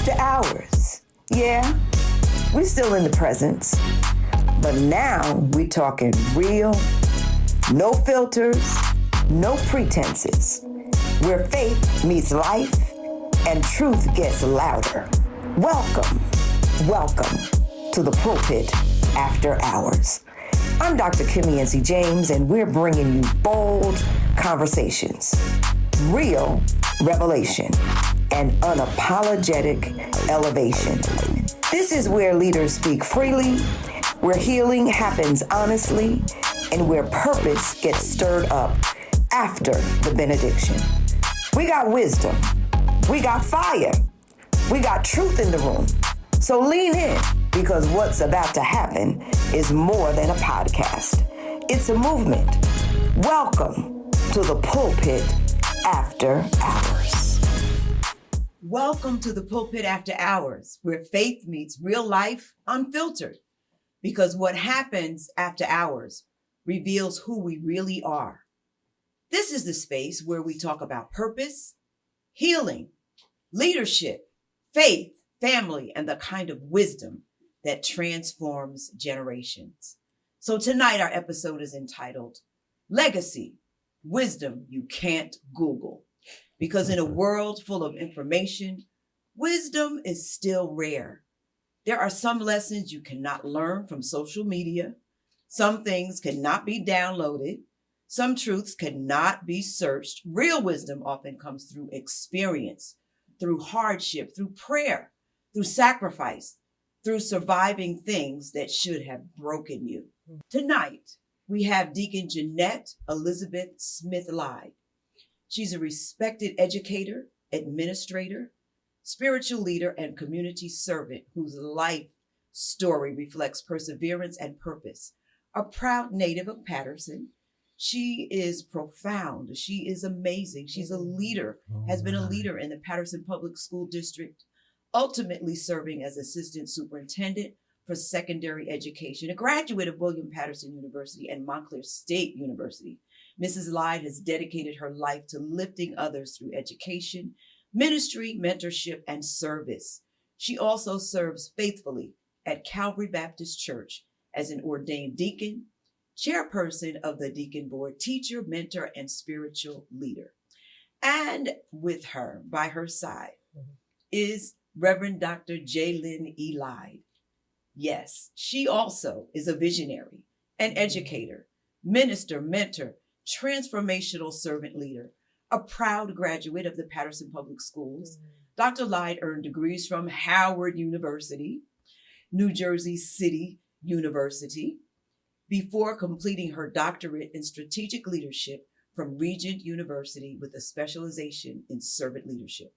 After hours. Yeah, we're still in the presence. But now we're talking real, no filters, no pretenses. Where faith meets life and truth gets louder. Welcome to the Pulpit After Hours. I'm Dr. Kimmy Yancey James, and we're bringing you bold conversations, real revelation, and unapologetic elevation. This is where leaders speak freely, where healing happens honestly, and where purpose gets stirred up after the benediction. We got wisdom, we got fire, we got truth in the room. So lean in, because what's about to happen is more than a podcast. It's a movement. Welcome to the Pulpit After Hours. Welcome to the Pulpit After Hours, where faith meets real life unfiltered. Because what happens after hours reveals who we really are. This is the space where we talk about purpose, healing, leadership, faith, family, and the kind of wisdom that transforms generations. So tonight our episode is entitled Legacy, Wisdom You Can't Google. Because in a world full of information, wisdom is still rare. There are some lessons you cannot learn from social media. Some things cannot be downloaded. Some truths cannot be searched. Real wisdom often comes through experience, through hardship, through prayer, through sacrifice, through surviving things that should have broken you. Tonight, we have Deacon Jeanette Elizabeth Smith-Lyde. She's a respected educator, administrator, spiritual leader, and community servant whose life story reflects perseverance and purpose. A proud native of Patterson, she is profound. She is amazing. She's a leader, has been a leader in the Patterson Public School District, ultimately serving as assistant superintendent for secondary education, a graduate of William Patterson University and Montclair State University. Mrs. Lyde has dedicated her life to lifting others through education, ministry, mentorship, and service. She also serves faithfully at Calvary Baptist Church as an ordained deacon, chairperson of the deacon board, teacher, mentor, and spiritual leader. And with her, by her side, is Reverend Dr. Jaylin E. Lyde. Yes, she also is a visionary, an educator, minister, mentor, transformational servant leader, a proud graduate of the Patterson Public Schools. Dr. Lyde earned degrees from Howard University, New Jersey City University, before completing her doctorate in strategic leadership from Regent University with a specialization in servant leadership.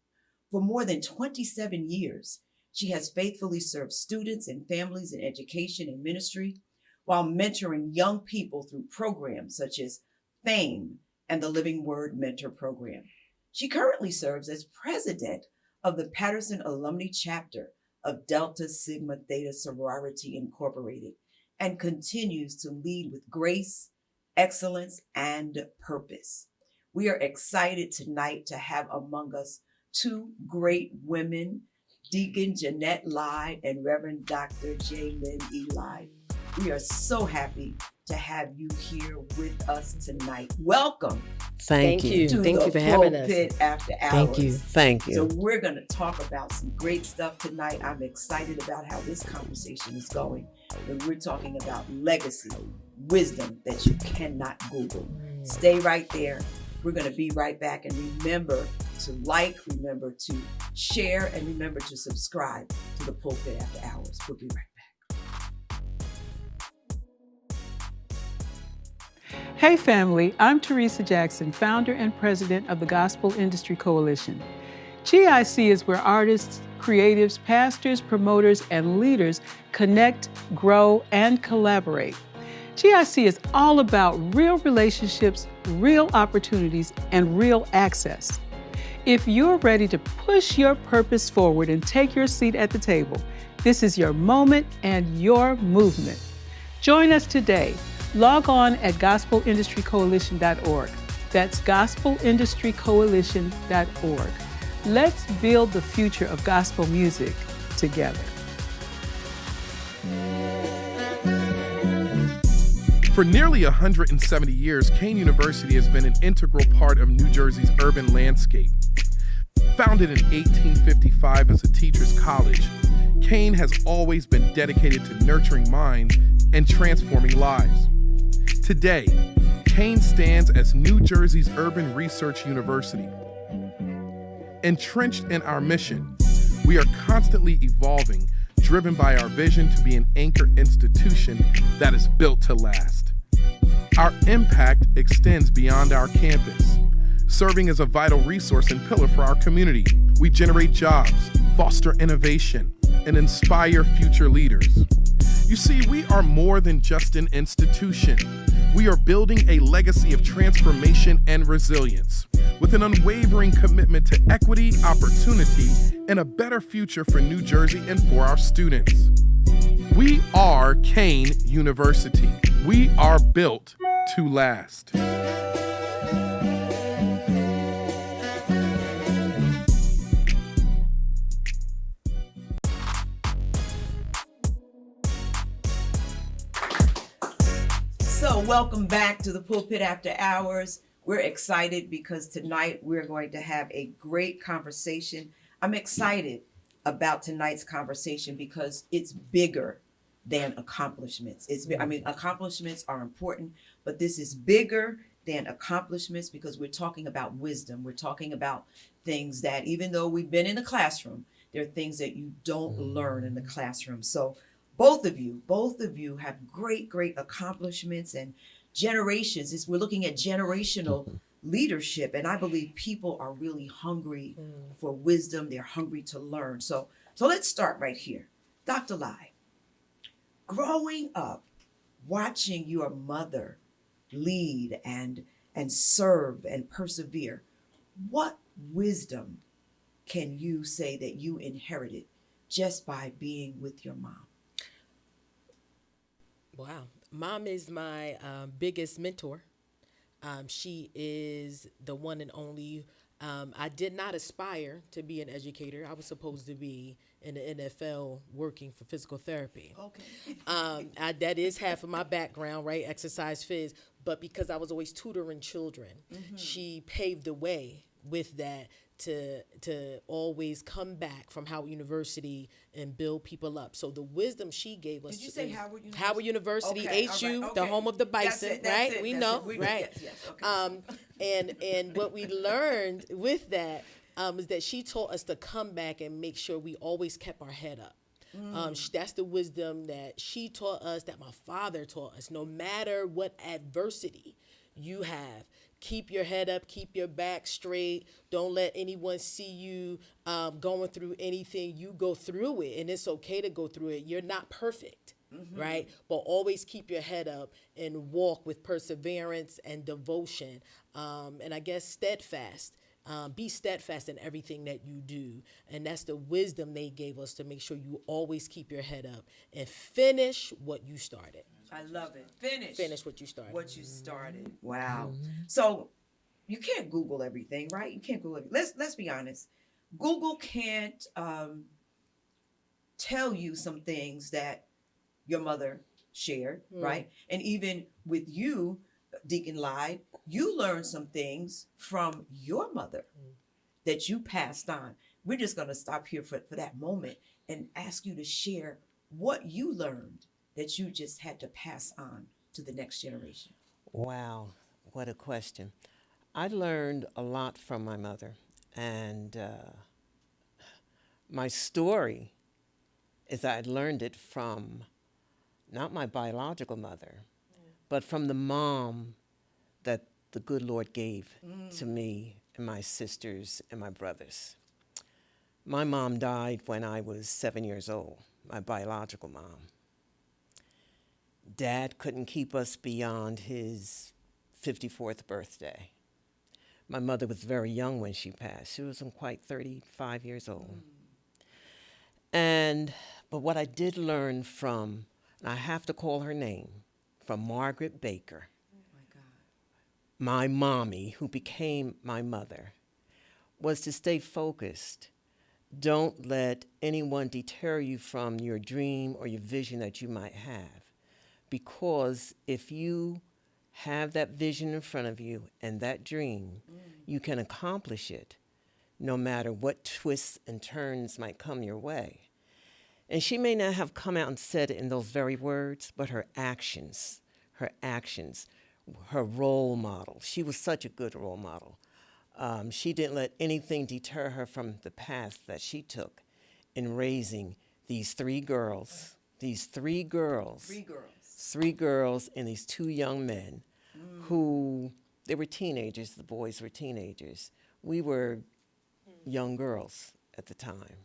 For more than 27 years, she has faithfully served students and families in education and ministry while mentoring young people through programs such as FAME and the Living Word Mentor Program. She currently serves as president of the Patterson Alumni Chapter of Delta Sigma Theta Sorority Incorporated, and continues to lead with grace, excellence, and purpose. We are excited tonight to have among us two great women, Deacon Jeanette Lyde and Reverend Dr. Jaylin E. Lyde. We are so happy to have you here with us tonight. Welcome. Thank you. Thank you for having us. Pulpit After Hours. Thank you. So we're going to talk about some great stuff tonight. I'm excited about how this conversation is going. And we're talking about legacy, wisdom that you cannot Google. Stay right there. We're going to be right back. And remember to like, remember to share, and remember to subscribe to the Pulpit After Hours. We'll be right back. Hey family, I'm Teresa Jackson, founder and president of the Gospel Industry Coalition. GIC is where artists, creatives, pastors, promoters, and leaders connect, grow, and collaborate. GIC is all about real relationships, real opportunities, and real access. If you're ready to push your purpose forward and take your seat at the table, this is your moment and your movement. Join us today. Log on at gospelindustrycoalition.org. That's gospelindustrycoalition.org. Let's build the future of gospel music together. For nearly 170 years, Kean University has been an integral part of New Jersey's urban landscape. Founded in 1855 as a teacher's college, Kean has always been dedicated to nurturing minds and transforming lives. Today, Kean stands as New Jersey's urban research university. Entrenched in our mission, we are constantly evolving, driven by our vision to be an anchor institution that is built to last. Our impact extends beyond our campus, serving as a vital resource and pillar for our community. We generate jobs, foster innovation, and inspire future leaders. You see, we are more than just an institution. We are building a legacy of transformation and resilience, with an unwavering commitment to equity, opportunity, and a better future for New Jersey and for our students. We are Kean University. We are built to last. So, welcome back to the Pulpit After Hours. We're excited because tonight we're going to have a great conversation. I'm excited about tonight's conversation because it's bigger than accomplishments. Accomplishments are important, but this is bigger than accomplishments because we're talking about wisdom. We're talking about things that, even though we've been in the classroom, there are things that you don't learn in the classroom. So both of you have great accomplishments and generations. We're looking at generational leadership, and I believe people are really hungry for wisdom. They're hungry to learn. So let's start right here. Dr. Lai, growing up, watching your mother lead and serve and persevere, what wisdom can you say that you inherited just by being with your mom? Wow. Mom is my biggest mentor. She is the one and only. I did not aspire to be an educator. I was supposed to be in the NFL working for physical therapy. Okay. That is half of my background, right? Exercise phys. But because I was always tutoring children, she paved the way with that to always come back from Howard University and build people up. So the wisdom she gave us. Did you say Howard University? Howard University, Okay, HU, all right, the okay. home of the bison, right? We know, right? Yes, okay. And what we learned with that is that she taught us to come back and make sure we always kept our head up. That's the wisdom that she taught us, that my father taught us. No matter what adversity you have, keep your head up, keep your back straight. Don't let anyone see you going through anything. You go through it, and it's okay to go through it. You're not perfect, right? But always keep your head up and walk with perseverance and devotion. And I guess steadfast. Be steadfast in everything that you do. And that's the wisdom they gave us, to make sure you always keep your head up and finish what you started. I love it. Finish what you started. Wow. So you can't Google everything, right? You can't Google everything. Let's be honest. Google can't tell you some things that your mother shared, right? And even with you, Deacon Lai, you learned some things from your mother that you passed on. We're just going to stop here for that moment and ask you to share what you learned that you just had to pass on to the next generation. Wow, what a question. I learned a lot from my mother, and my story is I learned it from not my biological mother, but from the mom that the good Lord gave to me and my sisters and my brothers. My mom died when I was 7 years old, my biological mom. Dad couldn't keep us beyond his 54th birthday. My mother was very young when she passed. She wasn't quite 35 years old. But what I did learn from, and I have to call her name, from Margaret Baker, Oh my God. my mommy, who became my mother, was to stay focused. Don't let anyone deter you from your dream or your vision that you might have. Because if you have that vision in front of you and that dream, you can accomplish it no matter what twists and turns might come your way. And she may not have come out and said it in those very words, but her actions, her role model. She was such a good role model. She didn't let anything deter her from the path that she took in raising these three girls and these two young men who, they were teenagers, the boys were teenagers. We were young girls at the time.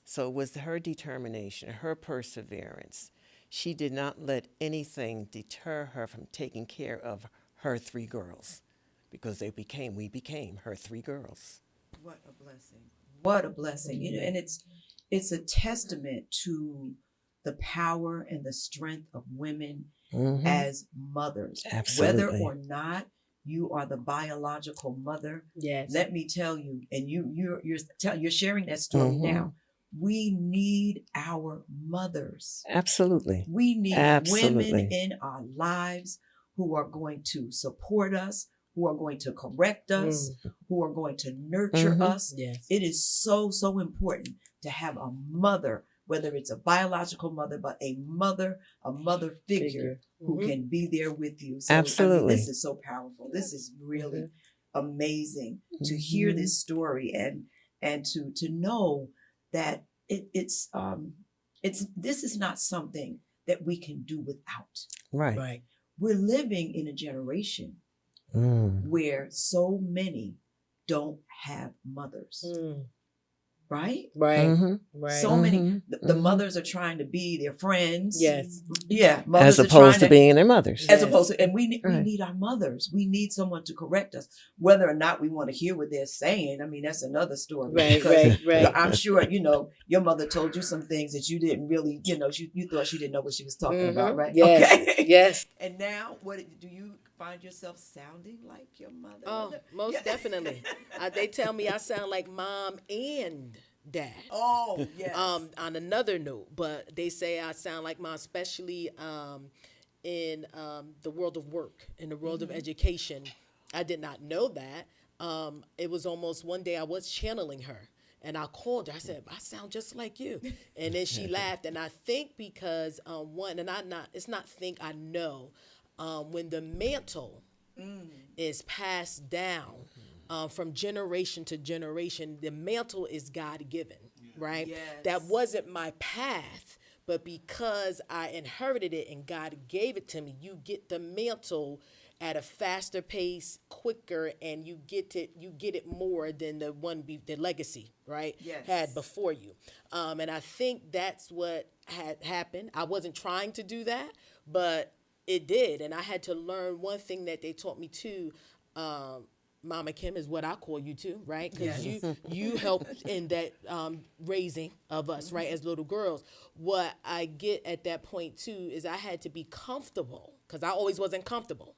So it was her determination, her perseverance. She did not let anything deter her from taking care of her three girls, because we became her three girls. What a blessing. What a blessing. You know, and it's a testament to the power and the strength of women as mothers. Absolutely. Whether or not you are the biological mother, Yes. let me tell you, and you're sharing that story now. We need our mothers. Absolutely. We need Absolutely. women in our lives who are going to support us, who are going to correct us, who are going to nurture us. Yes. It is so, so important to have a mother, whether it's a biological mother, but a mother figure who can be there with you. So, Absolutely. I mean, this is so powerful. This is really amazing to hear this story and to know that it's this is not something that we can do without. Right. Right. We're living in a generation where so many don't have mothers, right? Right. Right. So many, the mothers are trying to be their friends. Yes. Yeah. Mothers As are trying opposed to being their mothers. as opposed to, and we Right. need our mothers. We need someone to correct us, whether or not we want to hear what they're saying. I mean, that's another story. Right, because right. I'm sure, your mother told you some things that you didn't really, you thought she didn't know what she was talking about, right? Yes. Okay. Yes. And now, what do you find yourself sounding like your mother? Oh, most definitely. They tell me I sound like mom and dad. Oh, yes. On another note, but they say I sound like mom, especially in the world of work, in the world of education. I did not know that. It was almost one day I was channeling her. And I called her. I said, I sound just like you. And then she laughed. And I think because it's not think, I know. When the mantle is passed down from generation to generation, the mantle is God-given, right? Yes. That wasn't my path, but because I inherited it and God gave it to me, you get the mantle at a faster pace, quicker, and you get it more than the legacy, right? Yes. Had before you. And I think that's what had happened. I wasn't trying to do that, but it did. And I had to learn one thing that they taught me too. Mama Kim is what I call you too, right? Because you helped in that raising of us, right, as little girls. What I get at that point too is I had to be comfortable because I always wasn't comfortable,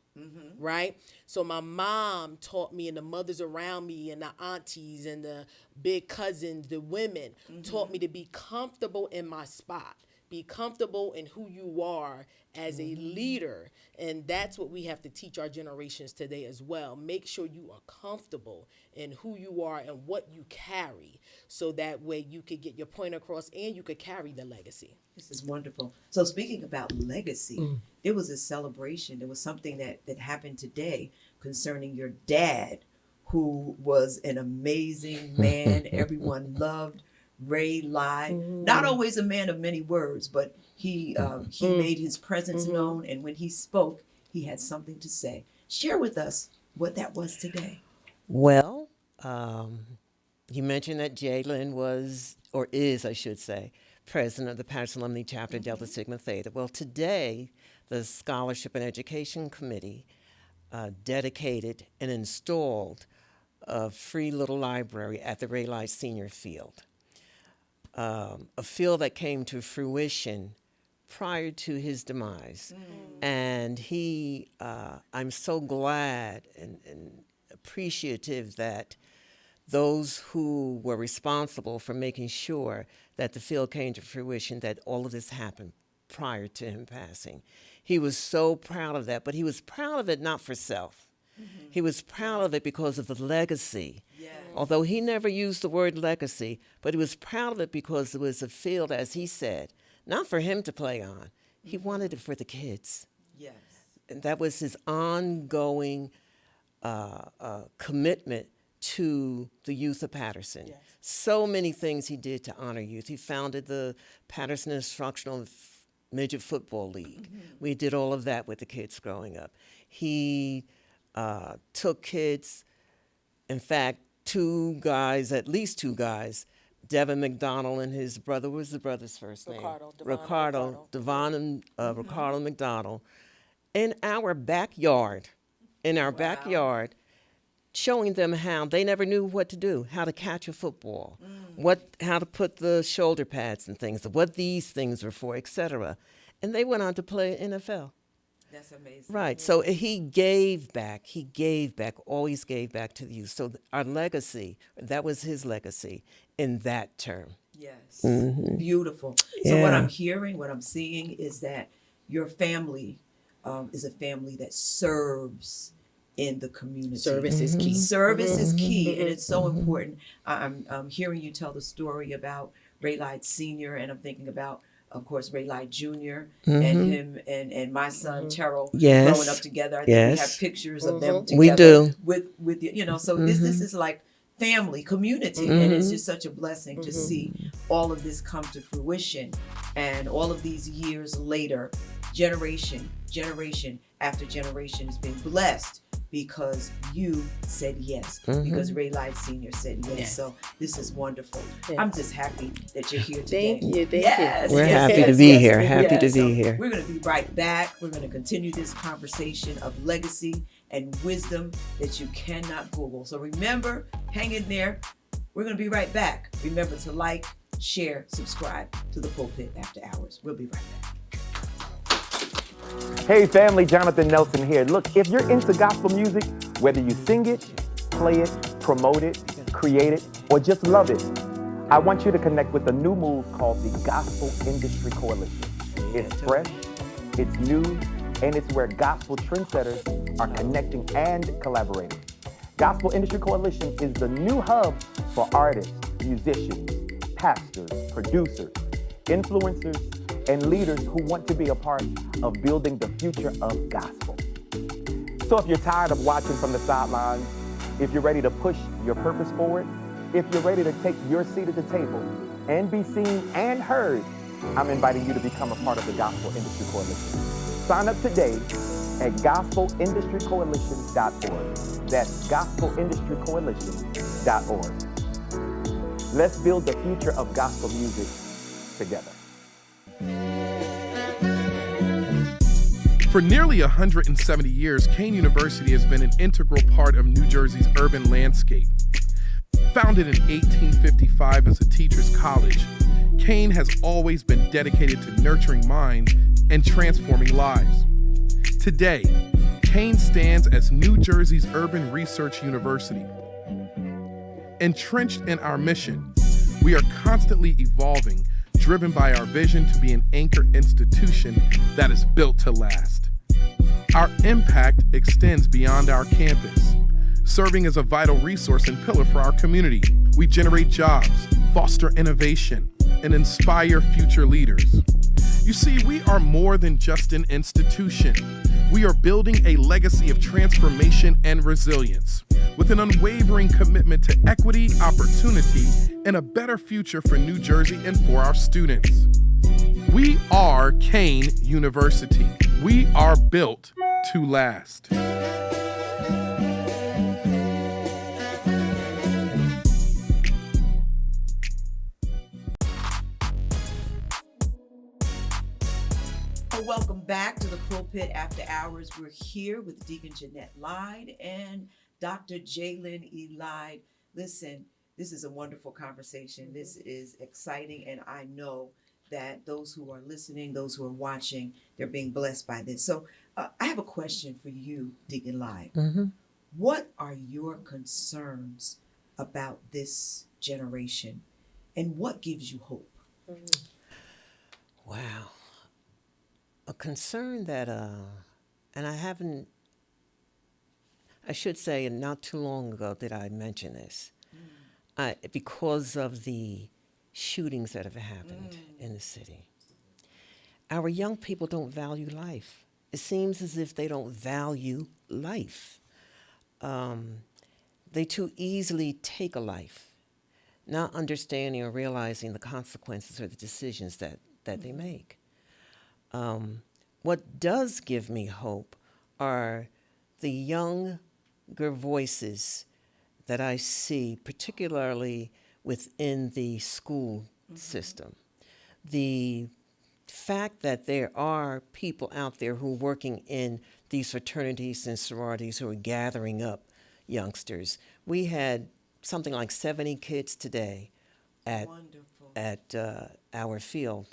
right? So my mom taught me, and the mothers around me, and the aunties, and the big cousins, the women, taught me to be comfortable in my spot. Be comfortable in who you are as a leader. And that's what we have to teach our generations today as well. Make sure you are comfortable in who you are and what you carry, so that way you could get your point across and you could carry the legacy. This is wonderful. So speaking about legacy, there was a celebration. There was something that happened today concerning your dad, who was an amazing man. Everyone loved Ray Lai. Not always a man of many words, but he made his presence known, and when he spoke, he had something to say. Share with us what that was today. Well, you mentioned that Jalen was, or is, I should say, president of the Patterson Alumni Chapter Delta Sigma Theta. Well, today, the Scholarship and Education Committee dedicated and installed a free little library at the Ray Lai Senior Field. A field that came to fruition prior to his demise. And I'm so glad and appreciative that those who were responsible for making sure that the field came to fruition, that all of this happened prior to him passing. He was so proud of that, but he was proud of it not for self. He was proud of it because of the legacy. Yes. Although he never used the word legacy, but he was proud of it because it was a field, as he said, not for him to play on. He wanted it for the kids. Yes. And that was his ongoing commitment to the youth of Patterson. Yes. So many things he did to honor youth. He founded the Patterson Instructional Midget Football League. We did all of that with the kids growing up. He took kids, in fact, at least two guys, Devin McDonald and his brother, what was the brother's first name? Ricardo McDonald, in our backyard, showing them how they never knew what to do, how to catch a football, how to put the shoulder pads and things, what these things were for, etc. And they went on to play NFL. That's amazing. Right. So he gave back. Always gave back to the youth. So our legacy, that was his legacy in that term. Yes. Beautiful. So what Yeah. I'm hearing, what I'm seeing is that your family is a family that serves in the community. Service is key. Service is key, and it's so important. I'm hearing you tell the story about Ray Lyde Sr., and I'm thinking about, of course, Ray Lyde Jr. and him and my son Terrell Yes. growing up together. I think we Yes. have pictures of them together. We do. With you know, so this is like family, community, and it's just such a blessing to see all of this come to fruition, and all of these years later, generation after generation has been blessed because you said yes, because Ray Lyde Sr. said yes. Yes. So this is wonderful. Yes. I'm just happy that you're here today. Thank you. Yes, We're yes, happy to yes, be yes. here. Happy to So be here. We're going to be right back. We're going to continue this conversation of legacy and wisdom that you cannot Google. So remember, hang in there. We're going to be right back. Remember to like, share, subscribe to the Pulpit After Hours. We'll be right back. Hey family, Jonathan Nelson here. Look, if you're into gospel music, whether you sing it, play it, promote it, create it, or just love it, I want you to connect with a new move called the Gospel Industry Coalition. It's fresh, it's new, and it's where gospel trendsetters are connecting and collaborating. Gospel Industry Coalition is the new hub for artists, musicians, pastors, producers, influencers, and leaders who want to be a part of building the future of gospel. So if you're tired of watching from the sidelines, if you're ready to push your purpose forward, if you're ready to take your seat at the table and be seen and heard, I'm inviting you to become a part of the Gospel Industry Coalition. Sign up today at gospelindustrycoalition.org. That's gospelindustrycoalition.org. Let's build the future of gospel music together. For nearly 170 years, Kean University has been an integral part of New Jersey's urban landscape. Founded in 1855 as a teacher's college, Kean has always been dedicated to nurturing minds and transforming lives. Today, Kean stands as New Jersey's urban research university. Entrenched in our mission, we are constantly evolving, driven by our vision to be an anchor institution that is built to last. Our impact extends beyond our campus. Serving as a vital resource and pillar for our community, we generate jobs, foster innovation, and inspire future leaders. You see, we are more than just an institution. We are building a legacy of transformation and resilience, with an unwavering commitment to equity, opportunity, and a better future for New Jersey and for our students. We are Kean University. We are built to last. Welcome back to the Pulpit After Hours. We're here with Deacon Jeanette Lyde and Dr. Jalen E. Lyde. Listen, this is a wonderful conversation. This is exciting, and I know that those who are listening, those who are watching, they're being blessed by this. So I have a question for you, Deacon Lyde. What are your concerns about this generation, and what gives you hope? Wow. A concern that, and I should say, not too long ago did I mention this, because of the shootings that have happened in the city. Our young people don't value life. It seems as if they don't value life. They too easily take a life, not understanding or realizing the consequences or the decisions that they make. What does give me hope are the younger voices that I see, particularly within the school system. The fact that there are people out there who are working in these fraternities and sororities who are gathering up youngsters. We had something like 70 kids today at our field,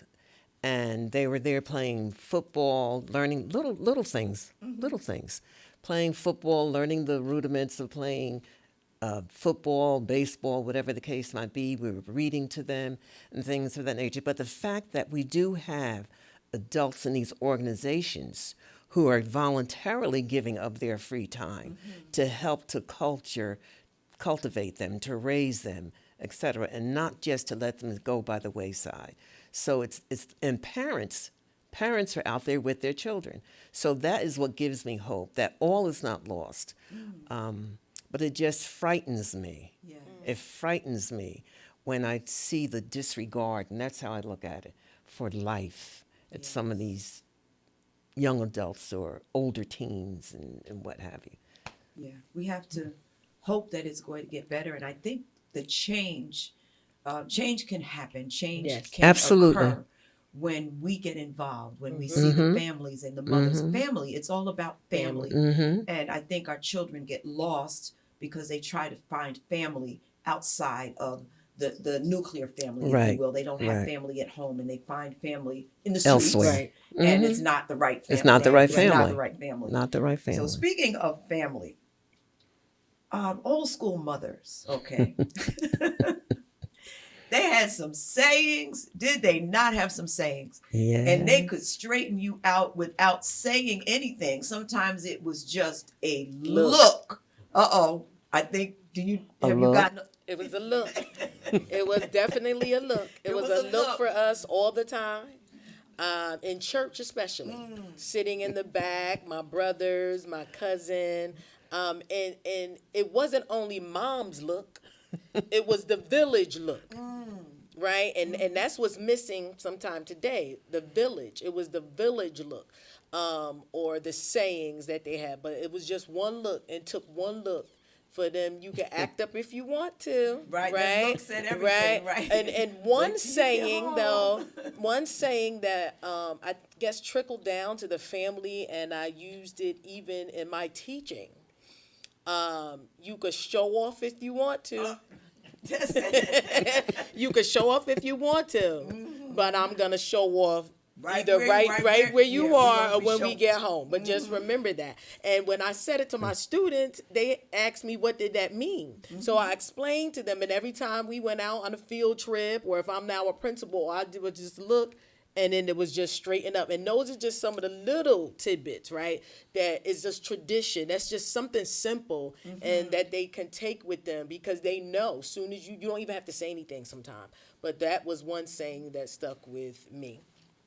and they were there playing football, learning little things, playing football, learning the rudiments of playing football, baseball, whatever the case might be. We were reading to them and things of that nature. But the fact that we do have adults in these organizations who are voluntarily giving up their free time to help to cultivate them, to raise them, etc., and not just to let them go by the wayside. So and parents are out there with their children. So that is what gives me hope, that all is not lost. But it just frightens me. Yeah. It frightens me when I see the disregard, and that's how I look at it, for life at some of these young adults or older teens and what have you. Yeah, we have to hope that it's going to get better. And I think the change can happen. Change can occur when we get involved, when we see the families and the mothers. Family, it's all about family. And I think our children get lost because they try to find family outside of the nuclear family, if you will. They don't have family at home, and they find family in the streets. Elsewhere. And it's not the right family. It's not the right family. It's not the right family. Not the right family. So speaking of family, old school mothers, okay. They had some sayings. Did they not have some sayings? Yeah. And they could straighten you out without saying anything. Sometimes it was just a look. I think, have you gotten... It was a look. It was definitely a look. It was a look for us all the time. In church especially. Sitting in the back, my brothers, my cousin. And it wasn't only mom's look. It was the village look, right? And that's what's missing sometime today, the village. It was the village look, or the sayings that they had. But it was just one look, and took one look for them. You can act up if you want to, right? Right, looks and everything, right? And one saying though, one saying that I guess trickled down to the family, and I used it even in my teaching. You could show off if you want to. You could show off if you want to, but I'm gonna show off either right where you are or when we get home. But just remember that. And when I said it to my students, they asked me, what did that mean? So I explained to them, and every time we went out on a field trip, or if I'm now a principal, I would just look, and then it was just straighten up. And those are just some of the little tidbits, right? That is just tradition. That's just something simple and that they can take with them, because they know soon as you don't even have to say anything sometimes. But that was one saying that stuck with me.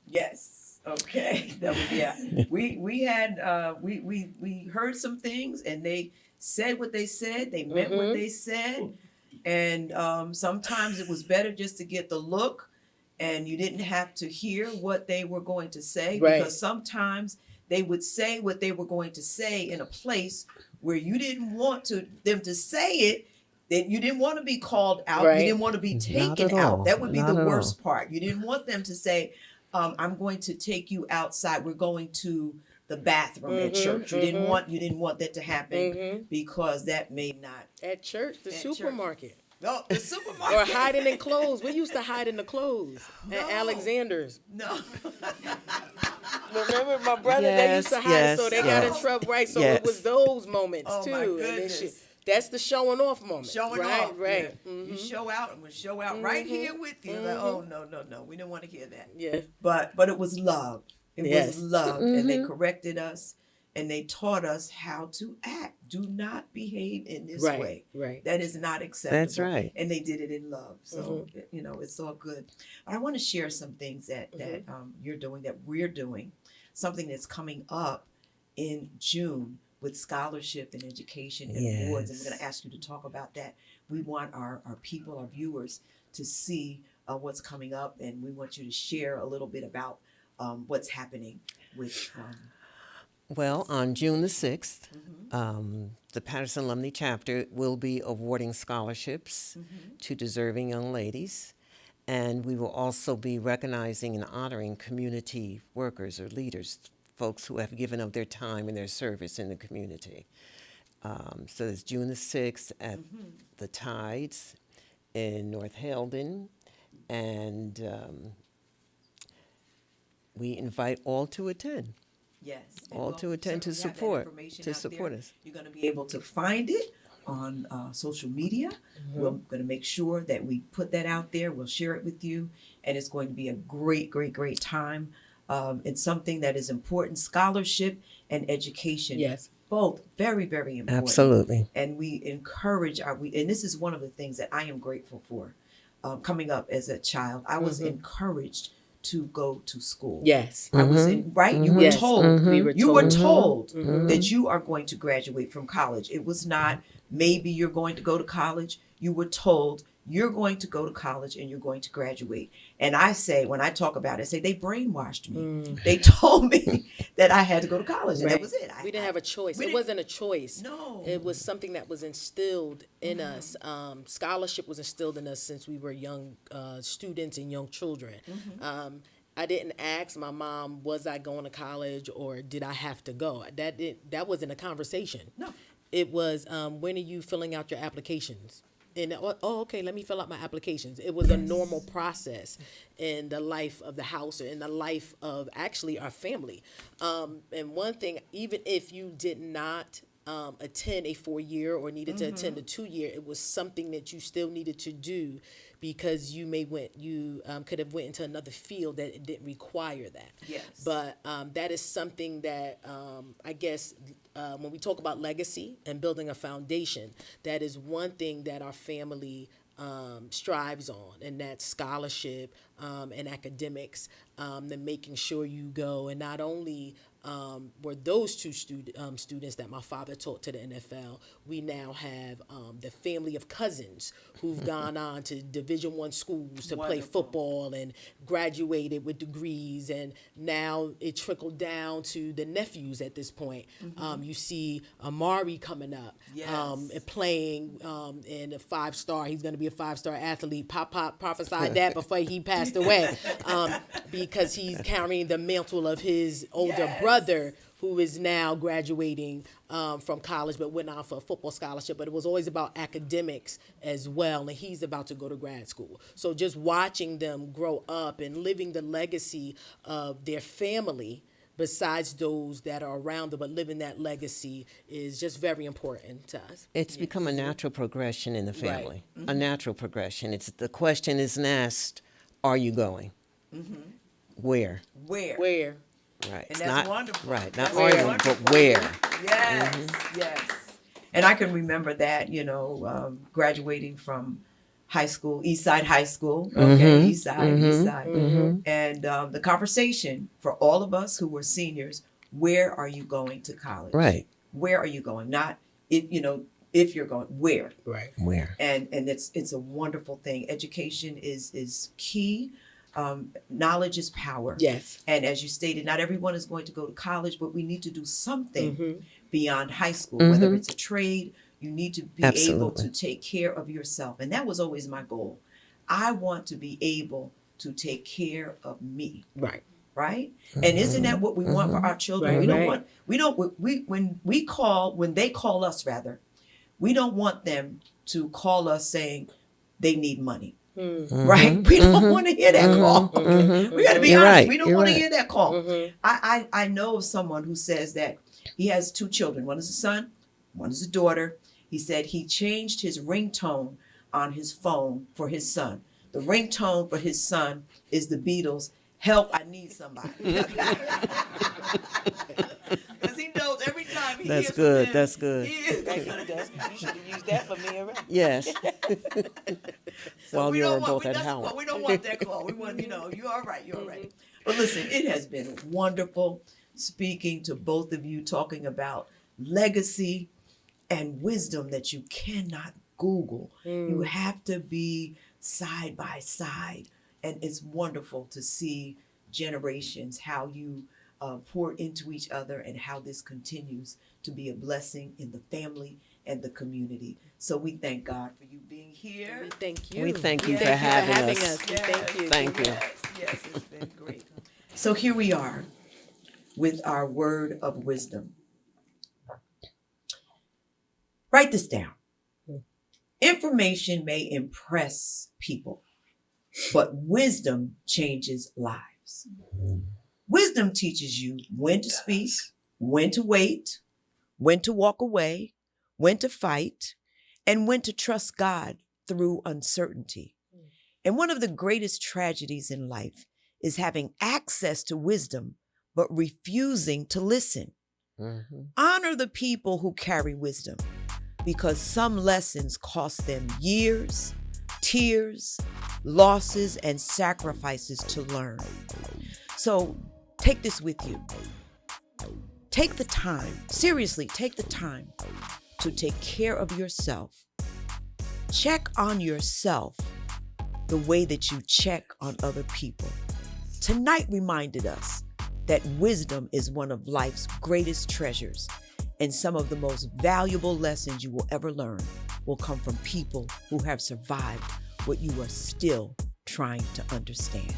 Yes. Okay. That was, we had we heard some things, and they said what they said. They meant what they said. And sometimes it was better just to get the look, and you didn't have to hear what they were going to say, because sometimes they would say what they were going to say in a place where you didn't want them to say it, that you didn't want to be called out. You didn't want to be taken out. That would be the worst part. You didn't want them to say, I'm going to take you outside. We're going to the bathroom at church. You didn't want that to happen, because that may not. At church, the supermarket. No, the supermarket. Or hiding in clothes. We used to hide in the clothes at Alexander's. No. Remember my brother? They used to hide, so they got in yes. trouble, right? So Yes. it was those moments Oh, too. my And then goodness. that's the showing off moment. Showing right? off. Right. Yeah. Mhm. You show out and we'll show out right here with you. Like, oh, no. We didn't want to hear that. Yeah. But it was love. It Yes. was love. And they corrected us and they taught us how to act. Do not behave in this Right. way. Right. That is not acceptable. That's right. And they did it in love. So, it's all good. But I want to share some things that you're doing, that we're doing, something that's coming up in June with scholarship and education and awards. And we're going to ask you to talk about that. We want our people, our viewers, to see what's coming up. And we want you to share a little bit about what's happening with... Well, on June the 6th, the Patterson Alumni Chapter will be awarding scholarships to deserving young ladies. And we will also be recognizing and honoring community workers or leaders, folks who have given up their time and their service in the community. So it's June the 6th at the Tides in North Halden. And we invite all to attend. Yes. All to attend to support us. You're going to be able to find it on social media. We're going to make sure that we put that out there. We'll share it with you. And it's going to be a great, great, great time. It's something that is important. Scholarship and education. Yes. Both very, very important. Absolutely. And we encourage and this is one of the things that I am grateful for. Coming up as a child, I was encouraged to go to school. Yes. I was in, right? You were Yes. told. We were You were told. told that you are going to graduate from college. It was not maybe you're going to go to college. You were told you're going to go to college and you're going to graduate. And I say, when I talk about it, I say they brainwashed me. They told me that I had to go to college, and that was it. We didn't have a choice. we It didn't- wasn't a choice. No. It was something that was instilled in us. Scholarship was instilled in us since we were young students and young children. I didn't ask my mom, was I going to college or did I have to go? That wasn't a conversation. No. It was, when are you filling out your applications? And okay, let me fill out my applications. It was a normal process in the life of the house or in the life of actually our family. And one thing, even if you did not attend a 4-year or needed to attend a 2-year, it was something that you still needed to do because you could have went into another field that it didn't require that. Yes. But that is something that I guess when we talk about legacy and building a foundation, that is one thing that our family strives on, and that's scholarship and academics, and making sure you go. And not only were those two students that my father taught to the NFL, we now have the family of cousins who've gone on to Division I schools to play football and graduated with degrees, and now it trickled down to the nephews at this point. You see Amari coming up and playing in a 5-star. He's going to be a 5-star athlete. Pop prophesied that before he passed away, because he's carrying the mantle of his older brother, who is now graduating from college, but went on for a football scholarship. But it was always about academics as well, and he's about to go to grad school. So just watching them grow up and living the legacy of their family, besides those that are around them, but living that legacy is just very important to us. It's become a natural progression in the family, a natural progression. The question isn't asked, are you going? Where? Where? Right. And that's wonderful. Right. Not That's are you, wonderful. but where? Yes, yes. And I can remember that, graduating from high school, Eastside High School. Okay, Eastside. And the conversation for all of us who were seniors, where are you going to college? Right. Where are you going? Not if you're going, where? Right. Where? And it's a wonderful thing. Education is key. Knowledge is power. Yes. And as you stated, not everyone is going to go to college, but we need to do something beyond high school, whether it's a trade. You need to be able to take care of yourself. And that was always my goal. I want to be able to take care of me. Right. Right? And isn't that what we want for our children? Right, we don't right. want, when they call us, rather, we don't want them to call us saying, they need money. Right? We don't want to hear that call. We got to be You're honest. right. We don't You're want to right. hear that call. I know of someone who says that he has 2 children. One is a son, one is a daughter. He said he changed his ringtone on his phone for his son. The ringtone for his son is the Beatles, "Help, I Need Somebody." Because he knows every time he That's hears good. them, That's good. he is. You should have used that for me already. Yes. So While we you don't were both at that's Howard. what we don't want that call. We want, you're all right. You're all right. But listen, it has been wonderful speaking to both of you, talking about legacy and wisdom that you cannot Google. You have to be side by side. And it's wonderful to see generations, how you pour into each other and how this continues to be a blessing in the family and the community. So we thank God for you being here. We thank you. We thank you Yeah. for having us. We thank you. Thank you. Yes, it's been great. So here we are with our word of wisdom. Write this down. Information may impress people, but wisdom changes lives. Wisdom teaches you when to speak, when to wait, when to walk away, when to fight, and when to trust God through uncertainty. And one of the greatest tragedies in life is having access to wisdom, but refusing to listen. Honor the people who carry wisdom, because some lessons cost them years, tears, losses, and sacrifices to learn. So take this with you. Take the time, seriously, take the time to take care of yourself. Check on yourself the way that you check on other people. Tonight reminded us that wisdom is one of life's greatest treasures, and some of the most valuable lessons you will ever learn will come from people who have survived what you are still trying to understand.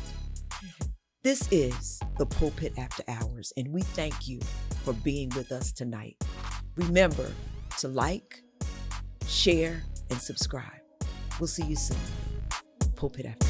This is the Pulpit After Hours, and we thank you for being with us tonight. Remember to like, share, and subscribe. We'll see you soon. Pulpit After